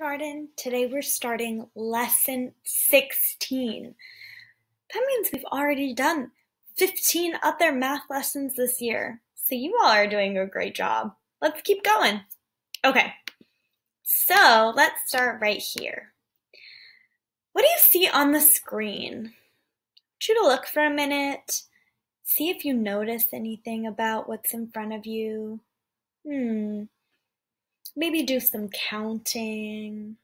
Garden. Today we're starting lesson 16. That means we've already done 15 other math lessons this year. So you all are doing a great job. Let's keep going. Okay, so let's start right here. What do you see on the screen? I want you to look for a minute. See if you notice anything about what's in front of you. Maybe do some counting.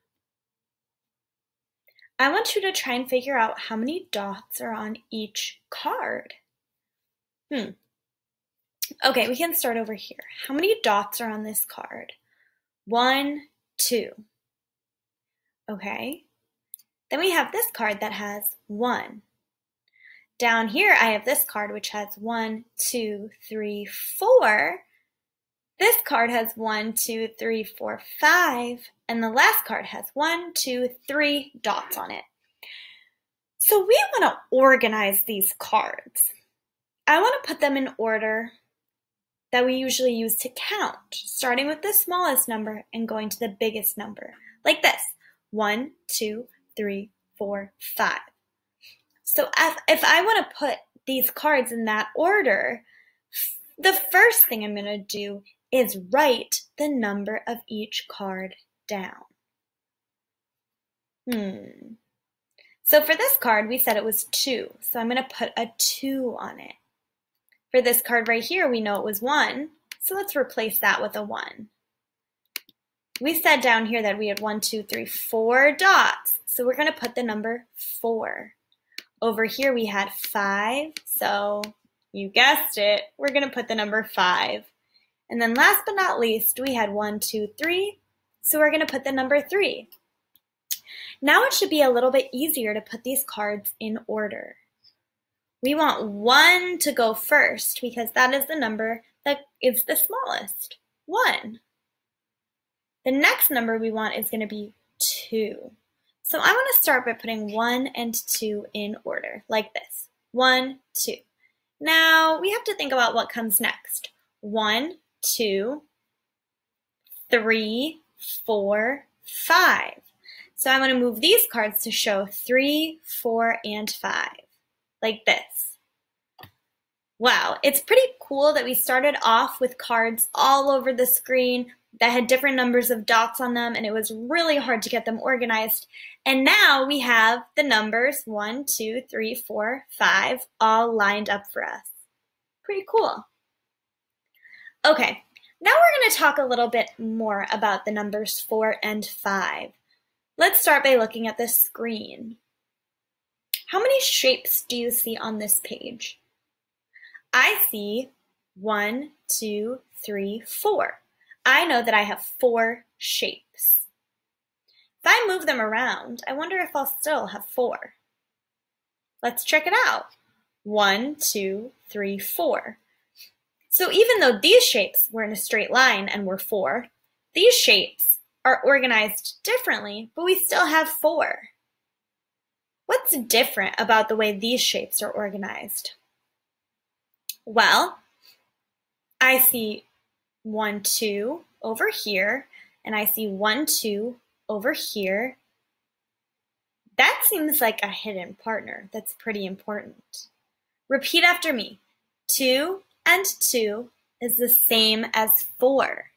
I want you to try and figure out how many dots are on each card. Okay, we can start over here. How many dots are on this card? 1, 2. Okay. Then we have this card that has 1. Down here, I have this card which has 1, 2, 3, 4. This card has 1, 2, 3, 4, 5, and the last card has 1, 2, 3 dots on it. So we want to organize these cards. I want to put them in order that we usually use to count, starting with the smallest number and going to the biggest number, like this, 1, 2, 3, 4, 5. So if I want to put these cards in that order, the first thing I'm going to do is write the number of each card down. So for this card, we said it was 2, so I'm going to put a 2 on it. For this card right here, we know it was 1, so let's replace that with a 1. We said down here that we had 1, 2, 3, 4 dots, so we're going to put the number 4. Over here we had 5, so you guessed it, we're going to put the number 5. And then last but not least, we had 1, 2, 3, so we're going to put the number 3. Now it should be a little bit easier to put these cards in order. We want 1 to go first because that is the number that is the smallest, 1. The next number we want is going to be 2. So I want to start by putting 1 and 2 in order, like this, 1, 2. Now we have to think about what comes next. 1, 2, 3, 4, 5. So I'm going to move these cards to show 3, 4, and 5, like this. Wow, it's pretty cool that we started off with cards all over the screen that had different numbers of dots on them, and it was really hard to get them organized. And now we have the numbers 1, 2, 3, 4, 5 all lined up for us. Pretty cool. Okay, now we're going to talk a little bit more about the numbers 4 and 5. Let's start by looking at the screen. How many shapes do you see on this page? I see 1, 2, 3, 4. I know that I have 4 shapes. If I move them around, I wonder if I'll still have 4. Let's check it out. 1, 2, 3, 4. So even though these shapes were in a straight line and were 4, these shapes are organized differently, but we still have 4. What's different about the way these shapes are organized? Well, I see 1, 2 over here, and I see 1, 2 over here. That seems like a hidden partner. That's pretty important. Repeat after me. 2 and 2 is the same as 4.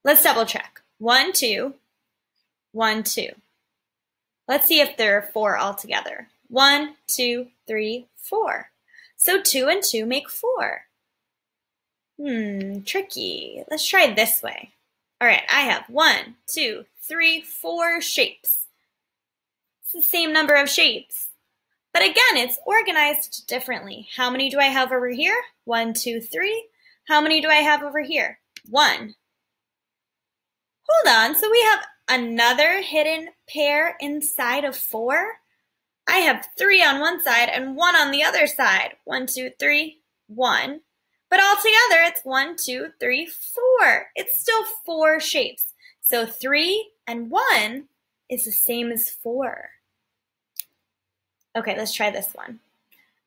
Let's double check. 1, 2, 1, 2. Let's see if there are 4 altogether. 1, 2, 3, 4. So 2 and 2 make 4. Tricky. Let's try this way. All right, I have 1, 2, 3, 4 shapes. It's the same number of shapes. But again, it's organized differently. How many do I have over here? 1, 2, 3. How many do I have over here? 1. Hold on, so we have another hidden pair inside of 4? I have 3 on one side and 1 on the other side. 1, 2, 3, 1. But all together, it's 1, 2, 3, 4. It's still 4 shapes. So 3 and 1 is the same as 4. Okay, let's try this one.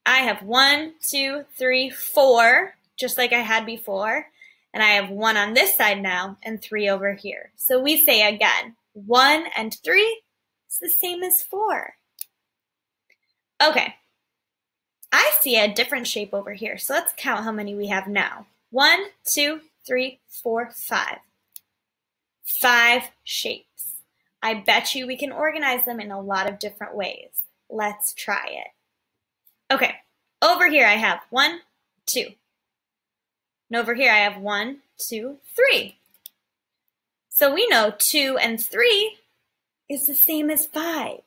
I have 1, 2, 3, 4, just like I had before. And I have 1 on this side now and 3 over here. So we say again, 1 and 3 is the same as 4. Okay, I see a different shape over here, so let's count how many we have now. 1, 2, 3, 4, 5. 5 shapes. I bet you we can organize them in a lot of different ways. Let's try it. Okay, over here I have 1, 2. And over here I have 1, 2, 3. So we know 2 and 3 is the same as 5.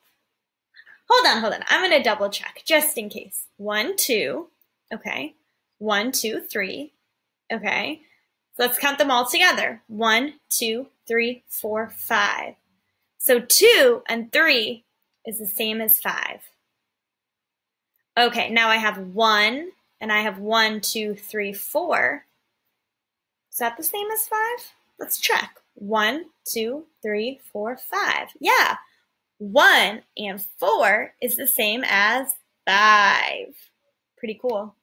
Hold on. I'm going to double check just in case. 1, 2. Okay. 1, 2, 3. Okay. So let's count them all together. 1, 2, 3, 4, 5. So 2 and 3 is the same as 5. Okay, now I have 1, and I have 1, 2, 3, 4. Is that the same as 5? Let's check. 1, 2, 3, 4, 5. Yeah, 1 and 4 is the same as 5. Pretty cool.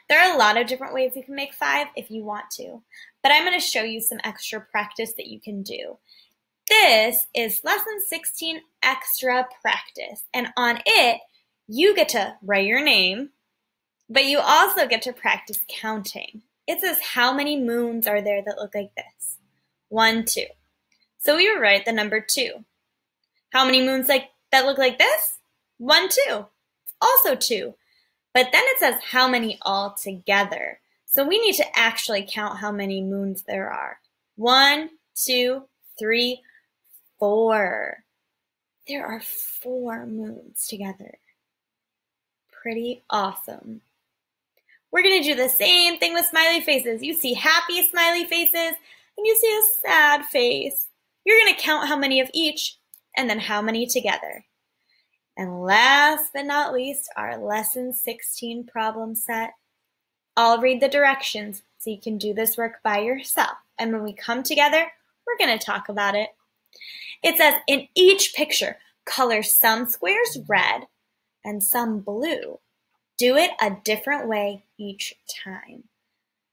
There are a lot of different ways you can make 5 if you want to, but I'm going to show you some extra practice that you can do. This is Lesson 16 Extra Practice, and on it, you get to write your name, but you also get to practice counting. It says how many moons are there that look like this? 1, 2. So we would write the number 2. How many moons that look like this? 1, 2. It's also 2. But then it says how many all together. So we need to actually count how many moons there are. 1, 2, 3, 4. There are 4 moons together. Pretty awesome. We're going to do the same thing with smiley faces. You see happy smiley faces, and you see a sad face. You're going to count how many of each, and then how many together. And last but not least, our Lesson 16 problem set. I'll read the directions so you can do this work by yourself. And when we come together, we're going to talk about it. It says, in each picture, color some squares red and some blue. Do it a different way each time.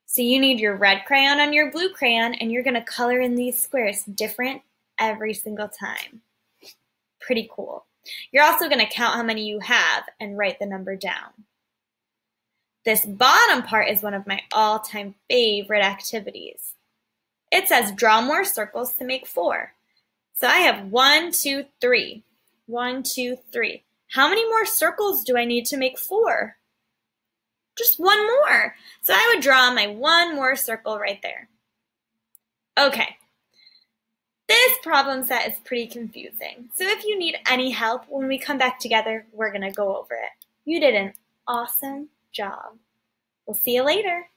So you need your red crayon and your blue crayon, and you're going to color in these squares different every single time. Pretty cool. You're also going to count how many you have and write the number down. This bottom part is one of my all-time favorite activities. It says draw more circles to make 4. So I have 1, 2, 3. 1, 2, 3. How many more circles do I need to make 4? Just one more. So I would draw my one more circle right there. Okay. This problem set is pretty confusing. So if you need any help, when we come back together, we're going to go over it. You did an awesome job. We'll see you later.